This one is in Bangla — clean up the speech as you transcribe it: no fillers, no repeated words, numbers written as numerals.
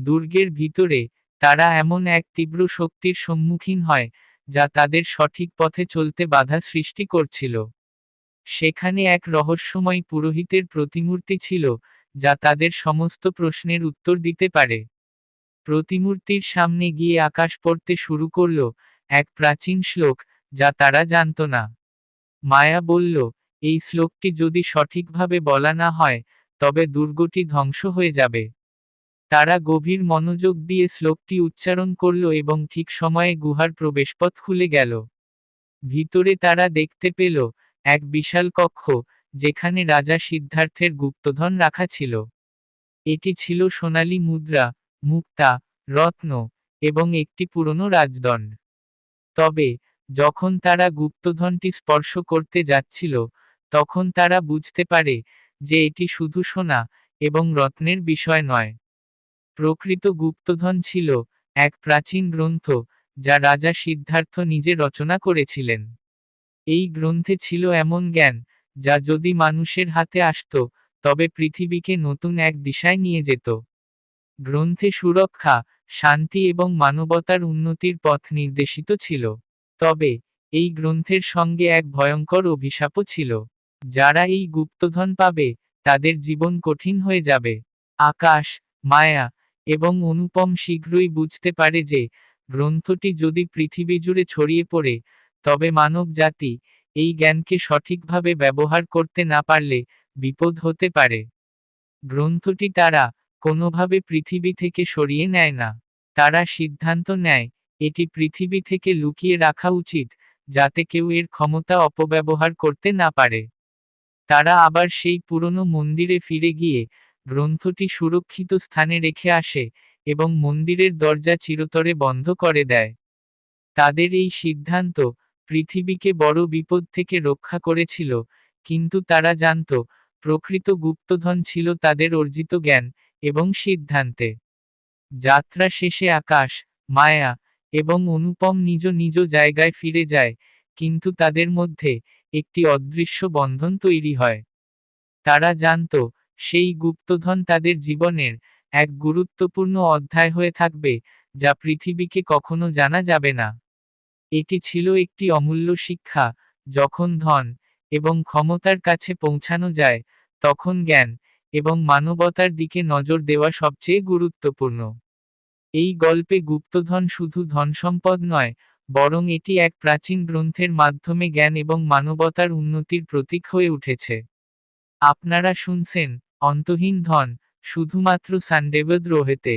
দুর্গের ভিতরে তারা এমন এক তীব্র শক্তির সম্মুখীন হয়, যা তাদের সঠিক পথে চলতে বাধা সৃষ্টি করছিল। সেখানে এক রহস্যময় পুরোহিতের প্রতিমূর্তি ছিল, যা তাদের সমস্ত প্রশ্নের উত্তর দিতে পারে। প্রতিমূর্তির সামনে গিয়ে আকাশ পড়তে শুরু করল এক প্রাচীন শ্লোক, যা তারা জানত না। মায়া বলল, এই শ্লোকটি যদি সঠিকভাবে বলা না হয়, তবে দুর্গটি ধ্বংস হয়ে যাবে। তারা গভীর মনোযোগ দিয়ে শ্লোকটি উচ্চারণ করল এবং ঠিক সময়ে গুহার প্রবেশপথ খুলে গেল। ভিতরে তারা দেখতে পেল এক বিশাল কক্ষ, যেখানে রাজা সিদ্ধার্থের গুপ্তধন রাখা ছিল। এটি ছিল সোনালী মুদ্রা, মুক্তা, রত্ন এবং একটি পুরনো রাজদণ্ড। তবে যখন তারা গুপ্তধনটি স্পর্শ করতে যাচ্ছিল, তখন তারা বুঝতে পারে যে এটি শুধু সোনা এবং রত্নের বিষয় নয়। প্রকৃত গুপ্তধন ছিল এক প্রাচীন গ্রন্থ, যা রাজা সিদ্ধার্থ নিজে রচনা করেছিলেন। এই গ্রন্থে ছিল এমন জ্ঞান, যা যদি মানুষের হাতে আসত, তবে পৃথিবীকে নতুন এক দিশায় নিয়ে যেত। গ্রন্থে সুরক্ষা, শান্তি এবং মানবতার উন্নতির পথ নির্দেশিত ছিল। তবে এই গ্রন্থের সঙ্গে এক ভয়ঙ্কর অভিশাপও ছিল। যারা এই গুপ্তধন পাবে, তাদের জীবন কঠিন হয়ে যাবে। আকাশ, মায়া এবং অনুপম শীঘ্রই বুঝতে পারে যে, গ্রন্থটি যদি পৃথিবী জুড়ে ছড়িয়ে পড়ে, তবে মানব জাতি এই জ্ঞানকে সঠিকভাবে ব্যবহার করতে না পারলে বিপদ হতে পারে। গ্রন্থটি তারা কোনোভাবে পৃথিবী থেকে সরিয়ে নেয় না। তারা সিদ্ধান্ত নেয় এটি পৃথিবী থেকে লুকিয়ে রাখা উচিত, যাতে কেউ এর ক্ষমতা অপব্যবহার করতে না পারে। তারা আবার সেই পুরনো মন্দিরে ফিরে গিয়ে গ্রন্থটি সুরক্ষিত স্থানে রেখে আসে এবং মন্দিরের দরজা চিরতরে বন্ধ করে দেয়। তাদের এই সিদ্ধান্ত পৃথিবীকে বড় বিপদ থেকে রক্ষা করেছিল, কিন্তু তারা জানত প্রকৃত গুপ্তধন ছিল তাদের অর্জিত জ্ঞান এবং সিদ্ধান্তে। যাত্রা শেষে আকাশ, মায়া এবং অনুপম নিজ নিজ জায়গায় ফিরে যায়, কিন্তু তাদের মধ্যে একটি অদৃশ্য বন্ধন তৈরি হয়। তারা জানত সেই গুপ্তধন তাদের জীবনের এক গুরুত্বপূর্ণ অধ্যায় হয়ে থাকবে, যা পৃথিবীকে কখনো জানা যাবে না। এটি ছিল একটি অমূল্য শিক্ষা, যখন ধন এবং ক্ষমতার কাছে পৌঁছানো যায়, তখন জ্ঞান এবং মানবতার দিকে নজর দেওয়া সবচেয়ে গুরুত্বপূর্ণ। এই গল্পে গুপ্তধন শুধু ধনসম্পদ নয়, বরং এটি এক প্রাচীন গ্রন্থের মাধ্যমে জ্ঞান এবং মানবতার উন্নতির প্রতীক হয়ে উঠেছে। আপনারা শুনছেন অন্তহীন ধন, শুধুমাত্র সানডেভদ্রোহেতে।